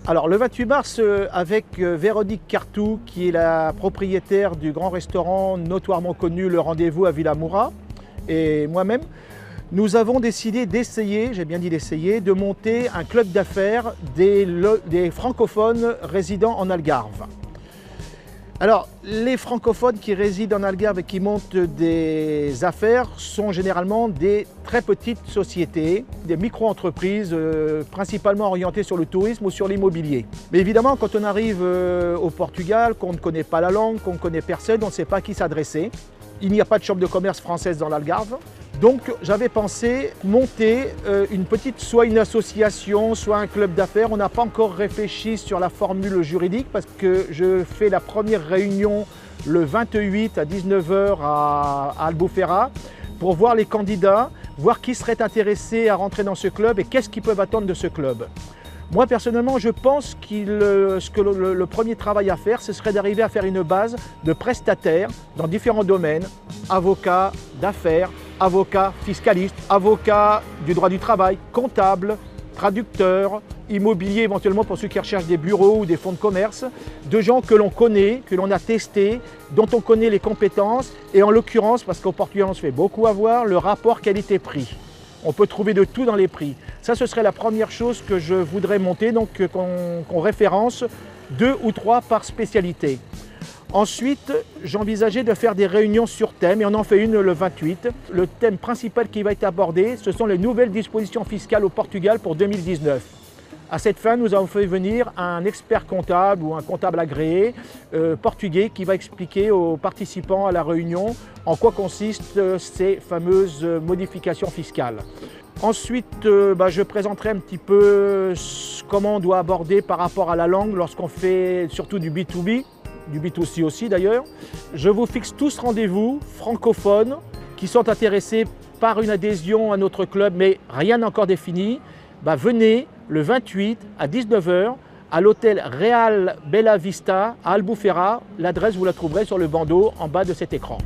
Alors le 28 mars, avec Véronique Cartou, qui est la propriétaire du grand restaurant notoirement connu Le Rendez-vous à Villamoura, et moi-même, nous avons décidé d'essayer, j'ai bien dit d'essayer, de monter un club d'affaires des francophones résidant en Algarve. Alors, les francophones qui résident en Algarve et qui montent des affaires sont généralement des très petites sociétés, des micro-entreprises principalement orientées sur le tourisme ou sur l'immobilier. Mais évidemment, quand on arrive au Portugal, qu'on ne connaît pas la langue, qu'on ne connaît personne, on ne sait pas à qui s'adresser. Il n'y a pas de chambre de commerce française dans l'Algarve. Donc j'avais pensé monter soit une association, soit un club d'affaires. On n'a pas encore réfléchi sur la formule juridique parce que je fais la première réunion le 28 à 19 h à Albufeira pour voir les candidats, voir qui serait intéressé à rentrer dans ce club et qu'est-ce qu'ils peuvent attendre de ce club. Moi personnellement, je pense que le premier travail à faire, ce serait d'arriver à faire une base de prestataires dans différents domaines, avocats d'affaires, avocats fiscalistes, avocats du droit du travail, comptables, traducteurs, immobiliers éventuellement pour ceux qui recherchent des bureaux ou des fonds de commerce, de gens que l'on connaît, que l'on a testés, dont on connaît les compétences et en l'occurrence, parce qu'au Portugal on se fait beaucoup avoir, le rapport qualité-prix. On peut trouver de tout dans les prix. Ça, ce serait la première chose que je voudrais monter, donc qu'on référence 2 ou 3 par spécialité. Ensuite, j'envisageais de faire des réunions sur thème et on en fait une le 28. Le thème principal qui va être abordé, ce sont les nouvelles dispositions fiscales au Portugal pour 2019. À cette fin, nous avons fait venir un expert comptable ou un comptable agréé portugais qui va expliquer aux participants à la réunion en quoi consistent ces fameuses modifications fiscales. Ensuite, je présenterai un petit peu comment on doit aborder par rapport à la langue lorsqu'on fait surtout du B2B, du B2C aussi d'ailleurs. Je vous fixe tous rendez-vous francophones qui sont intéressés par une adhésion à notre club, mais rien n'est encore défini. Venez le 28 à 19 h à l'hôtel Real Bella Vista à Albufeira. L'adresse, vous la trouverez sur le bandeau en bas de cet écran.